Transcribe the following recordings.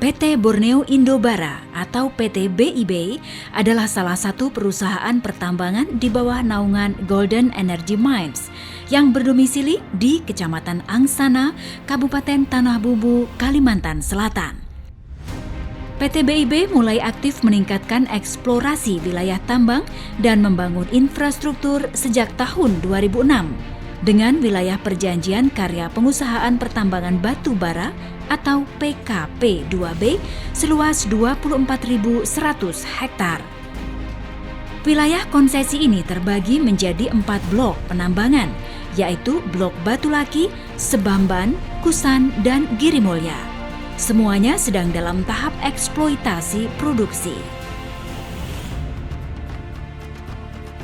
PT Borneo Indobara atau PT BIB adalah salah satu perusahaan pertambangan di bawah naungan Golden Energy Mines yang berdomisili di Kecamatan Angsana, Kabupaten Tanah Bumbu, Kalimantan Selatan. PT BIB mulai aktif meningkatkan eksplorasi wilayah tambang dan membangun infrastruktur sejak tahun 2006 dengan wilayah perjanjian karya pengusahaan pertambangan batu bara atau PKP2B seluas 24.100 hektar. Wilayah konsesi ini terbagi menjadi 4 blok penambangan, yaitu Blok Batu Laki, Sebamban, Kusan, dan Girimulya. Semuanya sedang dalam tahap eksploitasi produksi.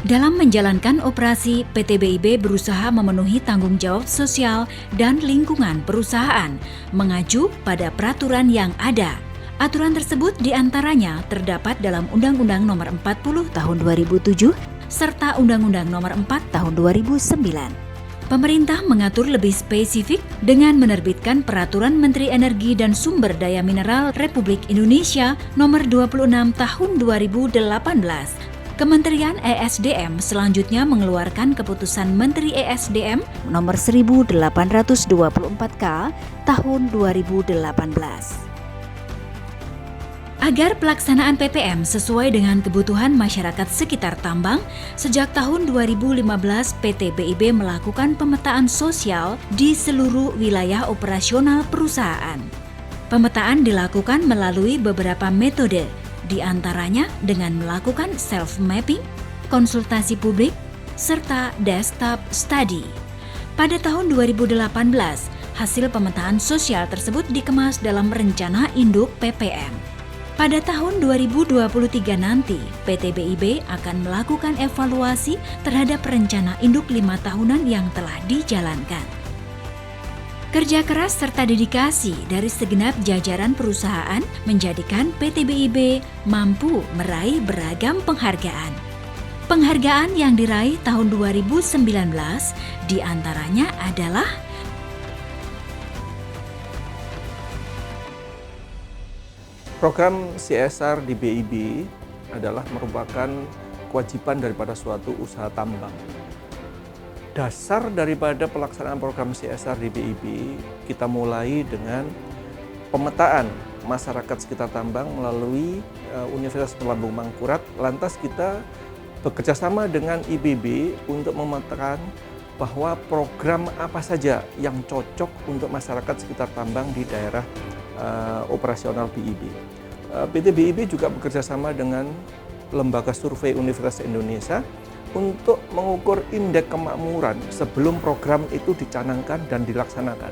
Dalam menjalankan operasi, PT BIB berusaha memenuhi tanggung jawab sosial dan lingkungan perusahaan, mengacu pada peraturan yang ada. Aturan tersebut diantaranya terdapat dalam Undang-Undang Nomor 40 Tahun 2007 serta Undang-Undang Nomor 4 Tahun 2009. Pemerintah mengatur lebih spesifik dengan menerbitkan Peraturan Menteri Energi dan Sumber Daya Mineral Republik Indonesia Nomor 26 Tahun 2018. Kementerian ESDM selanjutnya mengeluarkan Keputusan Menteri ESDM Nomor 1824K Tahun 2018. Agar pelaksanaan PPM sesuai dengan kebutuhan masyarakat sekitar tambang, sejak tahun 2015 PT BIB melakukan pemetaan sosial di seluruh wilayah operasional perusahaan. Pemetaan dilakukan melalui beberapa metode, di antaranya dengan melakukan self-mapping, konsultasi publik, serta desktop study. Pada tahun 2018, hasil pemetaan sosial tersebut dikemas dalam rencana induk PPM. Pada tahun 2023 nanti, PT BIB akan melakukan evaluasi terhadap rencana induk 5 tahunan yang telah dijalankan. Kerja keras serta dedikasi dari segenap jajaran perusahaan menjadikan PT BIB mampu meraih beragam penghargaan. Penghargaan yang diraih tahun 2019 diantaranya adalah program CSR di BIB adalah merupakan kewajiban daripada suatu usaha tambang. Dasar daripada pelaksanaan program CSR di BIB, kita mulai dengan pemetaan masyarakat sekitar tambang melalui Universitas Lambung Mangkurat. Lantas kita bekerjasama dengan IBB untuk memetakan bahwa program apa saja yang cocok untuk masyarakat sekitar tambang di daerah operasional BIB. PT BIB juga bekerjasama dengan Lembaga Survei Universitas Indonesia untuk mengukur indeks kemakmuran sebelum program itu dicanangkan dan dilaksanakan.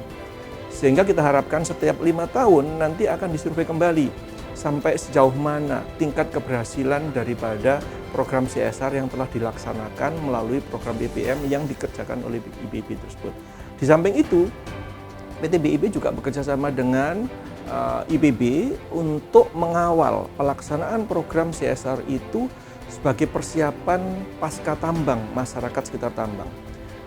Sehingga kita harapkan setiap 5 tahun nanti akan disurvei kembali sampai sejauh mana tingkat keberhasilan daripada program CSR yang telah dilaksanakan melalui program PPM yang dikerjakan oleh IBB tersebut. Di samping itu, PT BIB juga bekerjasama dengan IBB untuk mengawal pelaksanaan program CSR itu sebagai persiapan pasca tambang masyarakat sekitar tambang.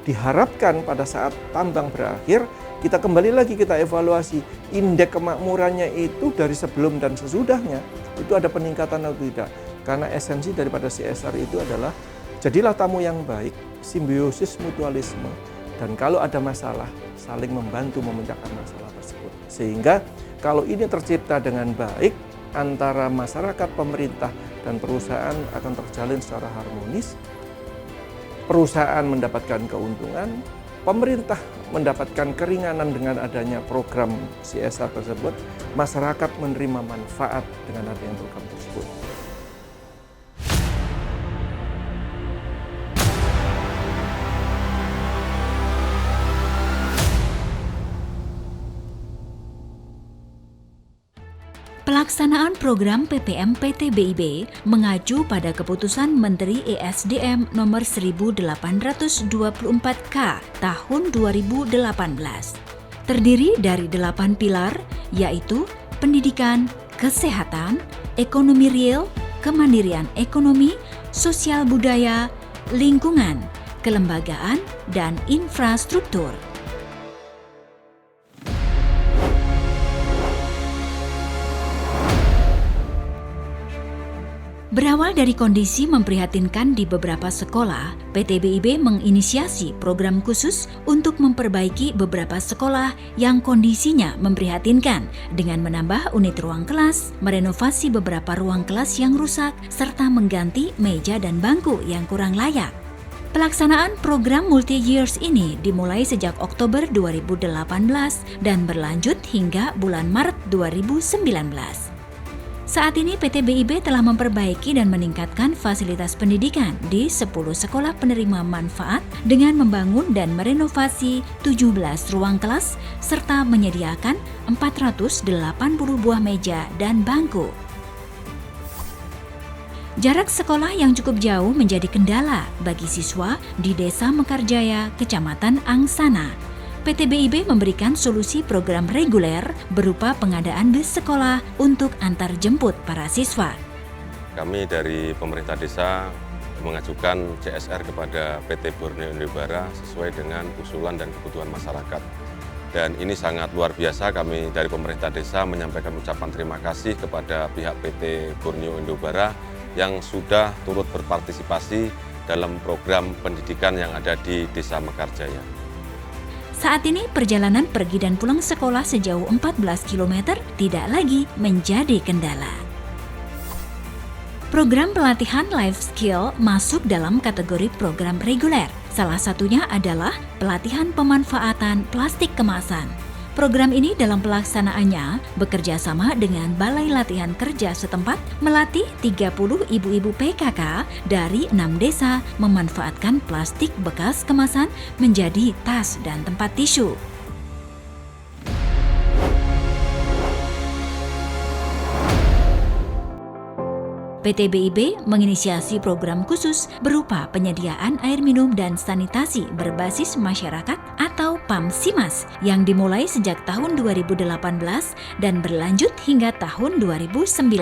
Diharapkan pada saat tambang berakhir, kita kembali lagi kita evaluasi indeks kemakmurannya itu dari sebelum dan sesudahnya itu ada peningkatan atau tidak. Karena esensi daripada CSR itu adalah jadilah tamu yang baik, simbiosis mutualisme, dan kalau ada masalah saling membantu memecahkan masalah tersebut. Sehingga kalau ini tercipta dengan baik antara masyarakat, pemerintah, dan perusahaan akan terjalin secara harmonis. Perusahaan mendapatkan keuntungan, pemerintah mendapatkan keringanan dengan adanya program CSR tersebut, masyarakat menerima manfaat dengan adanya program tersebut. Pelaksanaan program PPM PT BIB mengacu pada Keputusan Menteri ESDM Nomor 1824K Tahun 2018. Terdiri dari 8 pilar, yaitu pendidikan, kesehatan, ekonomi real, kemandirian ekonomi, sosial budaya, lingkungan, kelembagaan, dan infrastruktur. Berawal dari kondisi memprihatinkan di beberapa sekolah, PT BIB menginisiasi program khusus untuk memperbaiki beberapa sekolah yang kondisinya memprihatinkan dengan menambah unit ruang kelas, merenovasi beberapa ruang kelas yang rusak, serta mengganti meja dan bangku yang kurang layak. Pelaksanaan program multi-years ini dimulai sejak Oktober 2018 dan berlanjut hingga bulan Maret 2019. Saat ini PT BIB telah memperbaiki dan meningkatkan fasilitas pendidikan di 10 sekolah penerima manfaat dengan membangun dan merenovasi 17 ruang kelas serta menyediakan 480 buah meja dan bangku. Jarak sekolah yang cukup jauh menjadi kendala bagi siswa di Desa Mekarjaya, Kecamatan Angsana. PT BIB memberikan solusi program reguler berupa pengadaan bus sekolah untuk antar jemput para siswa. Kami dari pemerintah desa mengajukan CSR kepada PT Borneo Indobara sesuai dengan usulan dan kebutuhan masyarakat. Dan ini sangat luar biasa, kami dari pemerintah desa menyampaikan ucapan terima kasih kepada pihak PT Borneo Indobara yang sudah turut berpartisipasi dalam program pendidikan yang ada di Desa Mekarjaya. Saat ini perjalanan pergi dan pulang sekolah sejauh 14 km tidak lagi menjadi kendala. Program pelatihan life skill masuk dalam kategori program reguler. Salah satunya adalah pelatihan pemanfaatan plastik kemasan. Program ini dalam pelaksanaannya bekerja sama dengan Balai Latihan Kerja setempat melatih 30 ibu-ibu PKK dari 6 desa memanfaatkan plastik bekas kemasan menjadi tas dan tempat tisu. PT BIB menginisiasi program khusus berupa penyediaan air minum dan sanitasi berbasis masyarakat atau PAMSIMAS yang dimulai sejak tahun 2018 dan berlanjut hingga tahun 2019.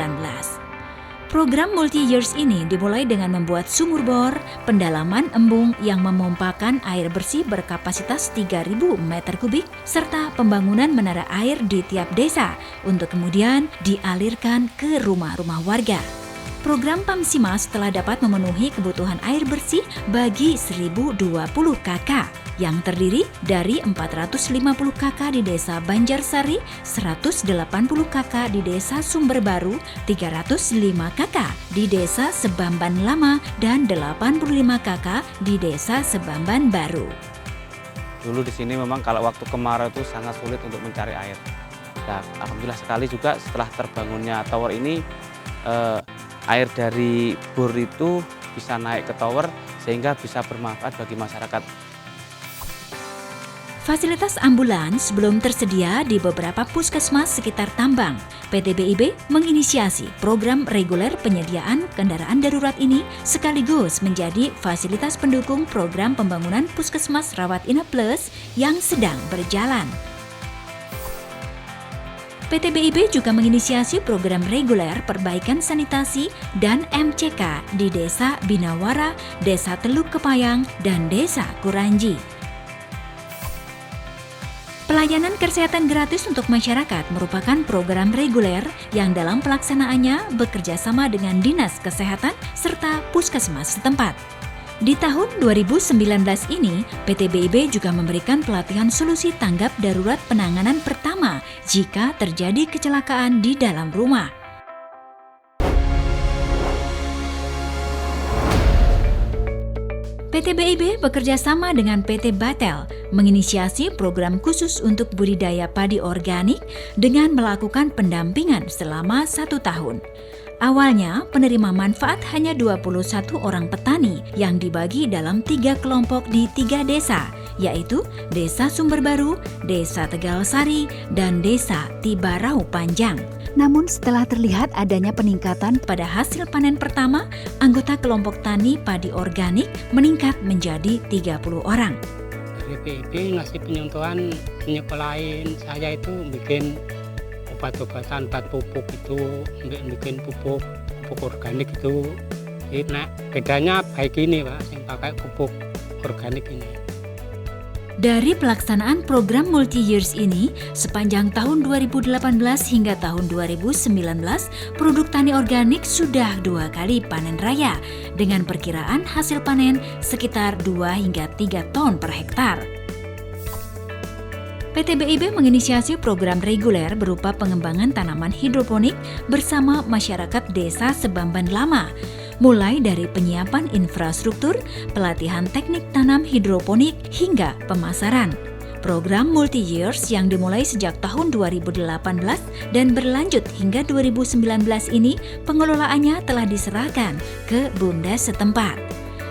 Program multi-years ini dimulai dengan membuat sumur bor, pendalaman embung yang memompakan air bersih berkapasitas 3.000 meter kubik, serta pembangunan menara air di tiap desa untuk kemudian dialirkan ke rumah-rumah warga. Program PAMSIMAS telah dapat memenuhi kebutuhan air bersih bagi 1.020 KK yang terdiri dari 450 KK di Desa Banjarsari, 180 KK di Desa Sumberbaru, 305 KK di Desa Sebamban Lama, dan 85 KK di Desa Sebamban Baru. Dulu di sini memang kalau waktu kemarau itu sangat sulit untuk mencari air. Nah, alhamdulillah sekali juga setelah terbangunnya tower ini, air dari bor itu bisa naik ke tower sehingga bisa bermanfaat bagi masyarakat. Fasilitas ambulans belum tersedia di beberapa puskesmas sekitar tambang. PT BIB menginisiasi program reguler penyediaan kendaraan darurat ini sekaligus menjadi fasilitas pendukung program pembangunan Puskesmas Rawat Inap Plus yang sedang berjalan. PT BIB juga menginisiasi program reguler perbaikan sanitasi dan MCK di Desa Binawara, Desa Teluk Kepayang, dan Desa Kuranji. Pelayanan kesehatan gratis untuk masyarakat merupakan program reguler yang dalam pelaksanaannya bekerja sama dengan Dinas Kesehatan serta puskesmas setempat. Di tahun 2019 ini, PT BIB juga memberikan pelatihan solusi tanggap darurat penanganan pertama jika terjadi kecelakaan di dalam rumah. PT BIB bekerja sama dengan PT Batel menginisiasi program khusus untuk budidaya padi organik dengan melakukan pendampingan selama 1 tahun. Awalnya, penerima manfaat hanya 21 orang petani yang dibagi dalam 3 kelompok di 3 desa, yaitu Desa Sumberbaru, Desa Tegalsari, dan Desa Tibarau Panjang. Namun setelah terlihat adanya peningkatan pada hasil panen pertama, anggota kelompok tani padi organik meningkat menjadi 30 orang. Dari BIB ngasih penyontohan nyekolahin saya itu bikin obat-obatan, obat pupuk itu, bikin pupuk organik itu. Nah, bedanya baik ini Pak, yang pakai pupuk organik ini. Dari pelaksanaan program multi-years ini, sepanjang tahun 2018 hingga tahun 2019, produk tani organik sudah 2 kali panen raya, dengan perkiraan hasil panen sekitar 2 hingga 3 ton per hektar. PT BIB menginisiasi program reguler berupa pengembangan tanaman hidroponik bersama masyarakat desa Sebamban Lama, mulai dari penyiapan infrastruktur, pelatihan teknik tanam hidroponik, hingga pemasaran. Program multi-years yang dimulai sejak tahun 2018 dan berlanjut hingga 2019 ini pengelolaannya telah diserahkan ke Bunda setempat.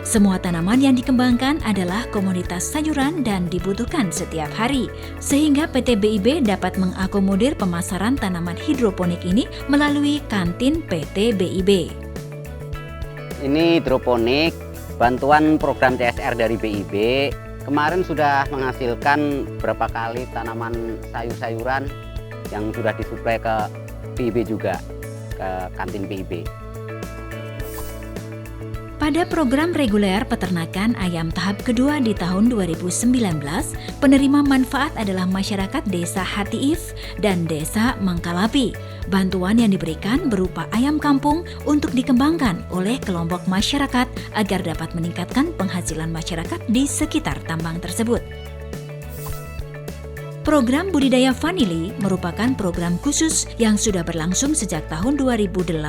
Semua tanaman yang dikembangkan adalah komoditas sayuran dan dibutuhkan setiap hari, sehingga PT BIB dapat mengakomodir pemasaran tanaman hidroponik ini melalui kantin PT BIB. Ini hidroponik, bantuan program CSR dari BIB. Kemarin sudah menghasilkan berapa kali tanaman sayur-sayuran yang sudah disuplai ke BIB juga, ke kantin BIB. Pada program reguler peternakan ayam tahap kedua di tahun 2019, penerima manfaat adalah masyarakat Desa Hatiif dan Desa Mangkalapi. Bantuan yang diberikan berupa ayam kampung untuk dikembangkan oleh kelompok masyarakat agar dapat meningkatkan penghasilan masyarakat di sekitar tambang tersebut. Program budidaya vanili merupakan program khusus yang sudah berlangsung sejak tahun 2018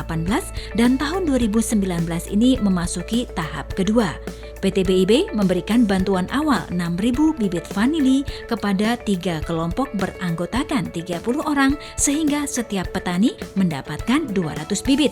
dan tahun 2019 ini memasuki tahap kedua. PT BIB memberikan bantuan awal 6.000 bibit vanili kepada 3 kelompok beranggotakan 30 orang sehingga setiap petani mendapatkan 200 bibit.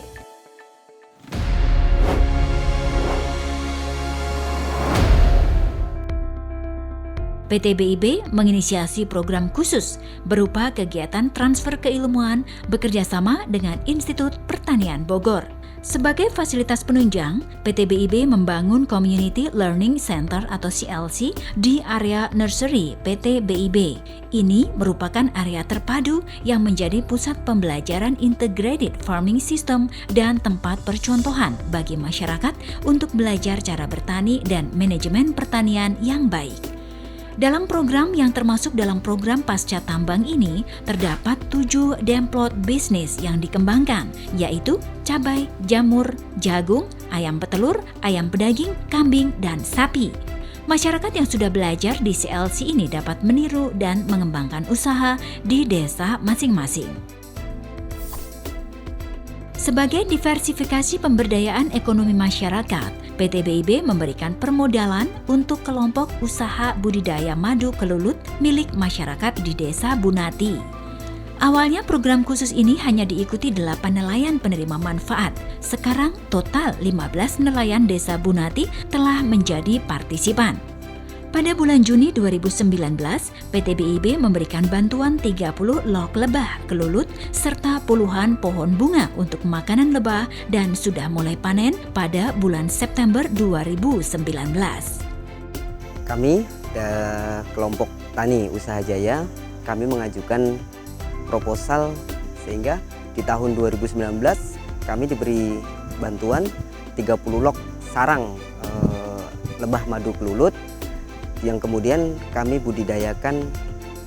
PT BIB menginisiasi program khusus berupa kegiatan transfer keilmuan bekerjasama dengan Institut Pertanian Bogor. Sebagai fasilitas penunjang, PT BIB membangun Community Learning Center atau CLC di area nursery PT BIB. Ini merupakan area terpadu yang menjadi pusat pembelajaran integrated farming system dan tempat percontohan bagi masyarakat untuk belajar cara bertani dan manajemen pertanian yang baik. Dalam program yang termasuk dalam program pasca tambang ini, terdapat 7 demplot bisnis yang dikembangkan, yaitu cabai, jamur, jagung, ayam petelur, ayam pedaging, kambing, dan sapi. Masyarakat yang sudah belajar di CLC ini dapat meniru dan mengembangkan usaha di desa masing-masing. Sebagai diversifikasi pemberdayaan ekonomi masyarakat, PT BIB memberikan permodalan untuk kelompok usaha budidaya madu kelulut milik masyarakat di Desa Bunati. Awalnya program khusus ini hanya diikuti 8 nelayan penerima manfaat. Sekarang total 15 nelayan Desa Bunati telah menjadi partisipan. Pada bulan Juni 2019, PT BIB memberikan bantuan 30 log lebah kelulut serta puluhan pohon bunga untuk makanan lebah dan sudah mulai panen pada bulan September 2019. Kami, kelompok Tani Usaha Jaya, kami mengajukan proposal sehingga di tahun 2019 kami diberi bantuan 30 log sarang lebah madu kelulut yang kemudian kami budidayakan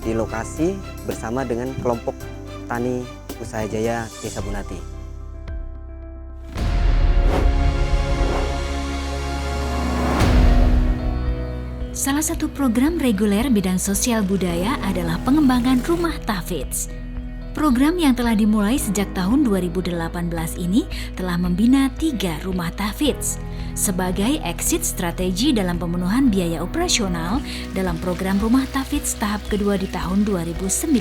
di lokasi bersama dengan kelompok Tani Usaha Jaya Desa Bunati. Salah satu program reguler bidang sosial budaya adalah pengembangan rumah tahfidz. Program yang telah dimulai sejak tahun 2018 ini telah membina 3 rumah tahfidz. Sebagai exit strategi dalam pemenuhan biaya operasional dalam program rumah tahfidz tahap kedua di tahun 2019,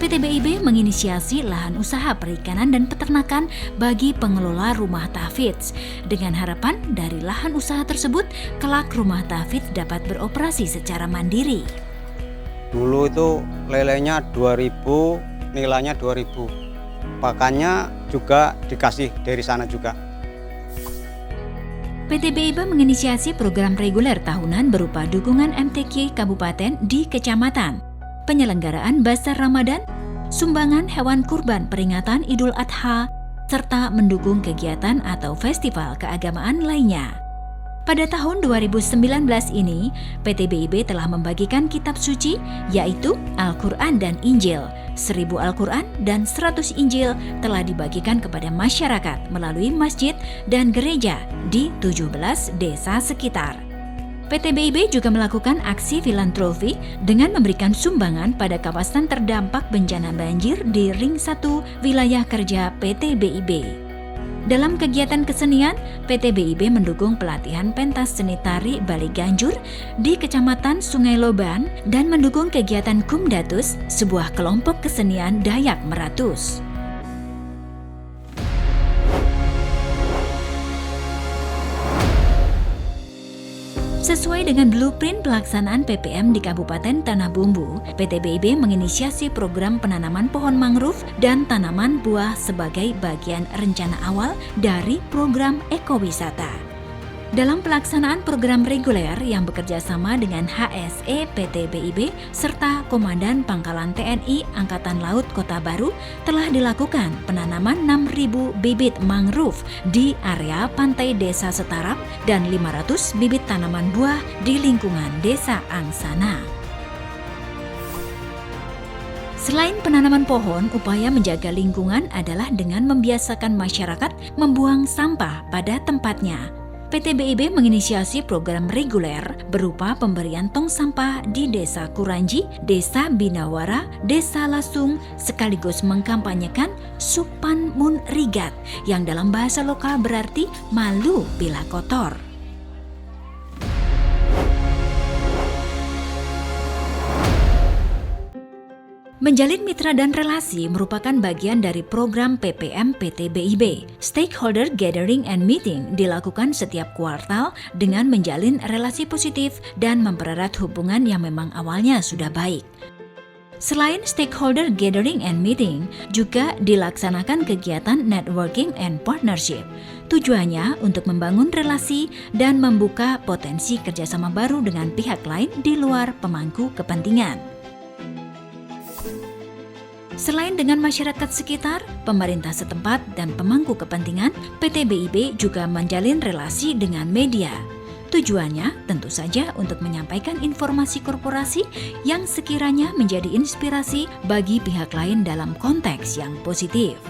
PT BIB menginisiasi lahan usaha perikanan dan peternakan bagi pengelola rumah tahfidz. Dengan harapan dari lahan usaha tersebut, kelak rumah tahfidz dapat beroperasi secara mandiri. Dulu itu lelenya 2.000, nilainya 2.000. Pakannya juga dikasih dari sana juga. PT BIB menginisiasi program reguler tahunan berupa dukungan MTQ Kabupaten di Kecamatan, penyelenggaraan Bazar Ramadan, sumbangan hewan kurban peringatan Idul Adha, serta mendukung kegiatan atau festival keagamaan lainnya. Pada tahun 2019 ini, PT BIB telah membagikan kitab suci, yaitu Al-Quran dan Injil. 1000 Al-Quran dan 100 Injil telah dibagikan kepada masyarakat melalui masjid dan gereja di 17 desa sekitar. PT BIB juga melakukan aksi filantropi dengan memberikan sumbangan pada kawasan terdampak bencana banjir di Ring 1 wilayah kerja PT BIB. Dalam kegiatan kesenian, PT BIB mendukung pelatihan pentas seni tari Bali Ganjur di Kecamatan Sungai Loban dan mendukung kegiatan Kumdatus, sebuah kelompok kesenian Dayak Meratus. Sesuai dengan blueprint pelaksanaan PPM di Kabupaten Tanah Bumbu, PT BIB menginisiasi program penanaman pohon mangrove dan tanaman buah sebagai bagian rencana awal dari program ekowisata. Dalam pelaksanaan program reguler yang bekerja sama dengan HSE PT BIB serta Komandan Pangkalan TNI Angkatan Laut Kota Baru telah dilakukan penanaman 6.000 bibit mangrove di area pantai Desa Setarap dan 500 bibit tanaman buah di lingkungan Desa Angsana. Selain penanaman pohon, upaya menjaga lingkungan adalah dengan membiasakan masyarakat membuang sampah pada tempatnya. PT BIB menginisiasi program reguler berupa pemberian tong sampah di Desa Kuranji, Desa Binawara, Desa Lasung, sekaligus mengkampanyekan Supan Mun Rigat yang dalam bahasa lokal berarti malu bila kotor. Menjalin mitra dan relasi merupakan bagian dari program PPM PT BIB. Stakeholder Gathering and Meeting dilakukan setiap kuartal dengan menjalin relasi positif dan mempererat hubungan yang memang awalnya sudah baik. Selain stakeholder gathering and meeting, juga dilaksanakan kegiatan networking and partnership. Tujuannya untuk membangun relasi dan membuka potensi kerjasama baru dengan pihak lain di luar pemangku kepentingan. Selain dengan masyarakat sekitar, pemerintah setempat, dan pemangku kepentingan, PT BIB juga menjalin relasi dengan media. Tujuannya tentu saja untuk menyampaikan informasi korporasi yang sekiranya menjadi inspirasi bagi pihak lain dalam konteks yang positif.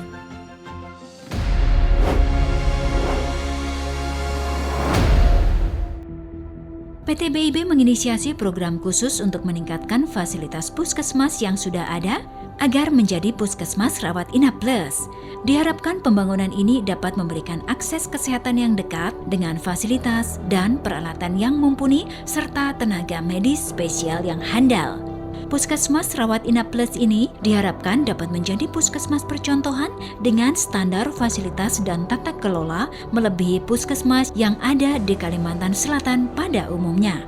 PT BIB menginisiasi program khusus untuk meningkatkan fasilitas puskesmas yang sudah ada agar menjadi Puskesmas Rawat Inap Plus. Diharapkan pembangunan ini dapat memberikan akses kesehatan yang dekat dengan fasilitas dan peralatan yang mumpuni serta tenaga medis spesial yang handal. Puskesmas Rawat Inap Plus ini diharapkan dapat menjadi puskesmas percontohan dengan standar fasilitas dan tata kelola melebihi puskesmas yang ada di Kalimantan Selatan pada umumnya.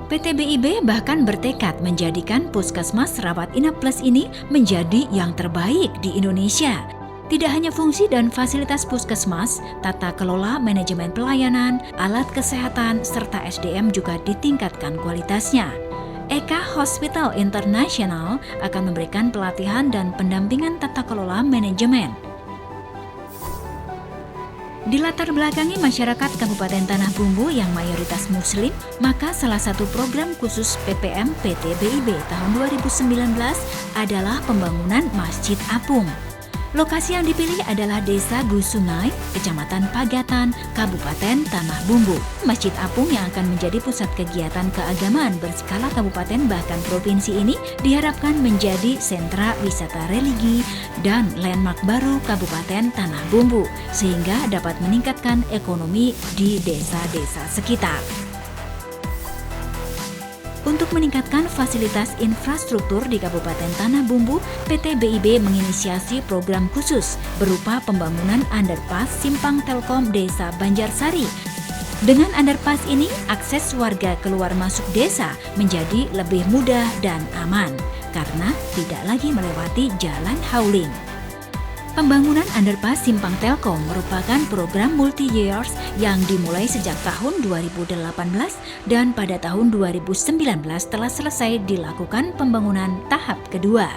PT BIB bahkan bertekad menjadikan Puskesmas Rawat Inap Plus ini menjadi yang terbaik di Indonesia. Tidak hanya fungsi dan fasilitas puskesmas, tata kelola manajemen pelayanan, alat kesehatan, serta SDM juga ditingkatkan kualitasnya. Eka Hospital International akan memberikan pelatihan dan pendampingan tata kelola manajemen. Dilatar belakangi masyarakat Kabupaten Tanah Bumbu yang mayoritas Muslim, maka salah satu program khusus PPM PT BIB tahun 2019 adalah pembangunan Masjid Apung. Lokasi yang dipilih adalah Desa Gusungai, Kecamatan Pagatan, Kabupaten Tanah Bumbu. Masjid Apung yang akan menjadi pusat kegiatan keagamaan berskala kabupaten bahkan provinsi ini diharapkan menjadi sentra wisata religi dan landmark baru Kabupaten Tanah Bumbu, sehingga dapat meningkatkan ekonomi di desa-desa sekitar. Untuk meningkatkan fasilitas infrastruktur di Kabupaten Tanah Bumbu, PT BIB menginisiasi program khusus berupa pembangunan underpass Simpang Telkom Desa Banjarsari. Dengan underpass ini, akses warga keluar masuk desa menjadi lebih mudah dan aman karena tidak lagi melewati jalan hauling. Pembangunan underpass Simpang Telkom merupakan program multi-years yang dimulai sejak tahun 2018 dan pada tahun 2019 telah selesai dilakukan pembangunan tahap kedua.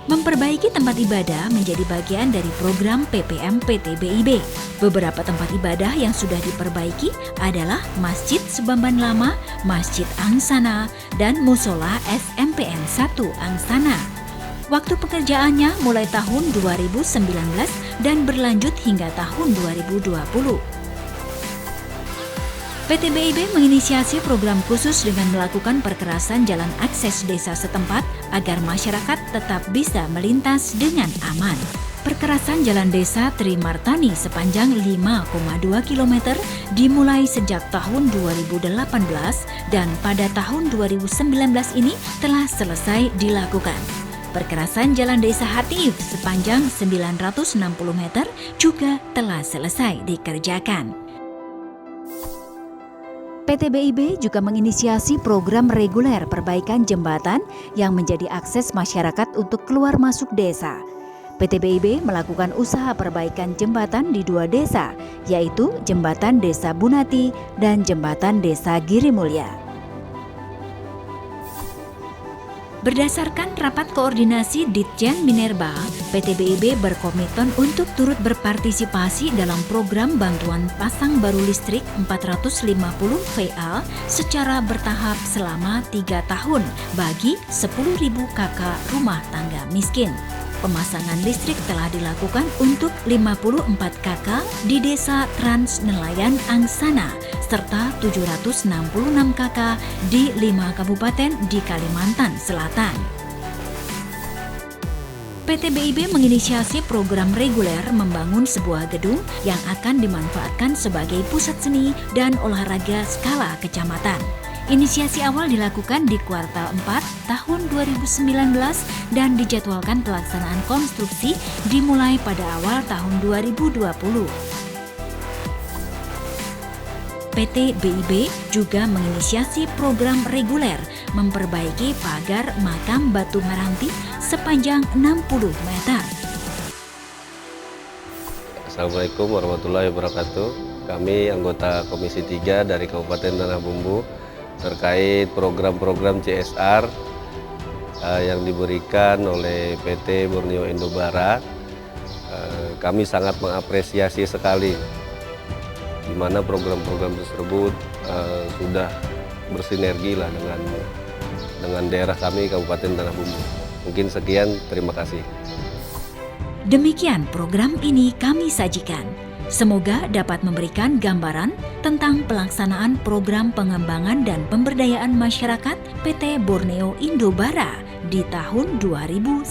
Memperbaiki tempat ibadah menjadi bagian dari program PPM PT BIB. Beberapa tempat ibadah yang sudah diperbaiki adalah Masjid Sebamban Lama, Masjid Angsana, dan Musola SMPN 1 Angsana. Waktu pekerjaannya mulai tahun 2019 dan berlanjut hingga tahun 2020. PT BIB menginisiasi program khusus dengan melakukan perkerasan jalan akses desa setempat agar masyarakat tetap bisa melintas dengan aman. Perkerasan jalan desa Trimartani sepanjang 5,2 km dimulai sejak tahun 2018 dan pada tahun 2019 ini telah selesai dilakukan. Perkerasan jalan desa Hatif sepanjang 960 meter juga telah selesai dikerjakan. PT BIB juga menginisiasi program reguler perbaikan jembatan yang menjadi akses masyarakat untuk keluar masuk desa. PT BIB melakukan usaha perbaikan jembatan di 2 desa, yaitu Jembatan Desa Bunati dan Jembatan Desa Girimulya. Berdasarkan rapat koordinasi Ditjen Minerba, PT BIB berkomitmen untuk turut berpartisipasi dalam program bantuan pasang baru listrik 450 VA secara bertahap selama 3 tahun bagi 10.000 KK rumah tangga miskin. Pemasangan listrik telah dilakukan untuk 54 KK di Desa Trans Nelayan Angsana serta 766 KK di 5 kabupaten di Kalimantan Selatan. PT BIB menginisiasi program reguler membangun sebuah gedung yang akan dimanfaatkan sebagai pusat seni dan olahraga skala kecamatan. Inisiasi awal dilakukan di kuartal 4 tahun 2019 dan dijadwalkan pelaksanaan konstruksi dimulai pada awal tahun 2020. PT BIB juga menginisiasi program reguler memperbaiki pagar makam Batu Meranti sepanjang 60 meter. Assalamualaikum warahmatullahi wabarakatuh. Kami anggota Komisi 3 dari Kabupaten Tanah Bumbu terkait program-program CSR yang diberikan oleh PT Borneo Indobara. Kami sangat mengapresiasi sekali di mana program-program tersebut sudah bersinergi lah dengan daerah kami Kabupaten Tanah Bumbu. Mungkin sekian, terima kasih. Demikian program ini kami sajikan. Semoga dapat memberikan gambaran tentang pelaksanaan program pengembangan dan pemberdayaan masyarakat PT Borneo Indobara di tahun 2019.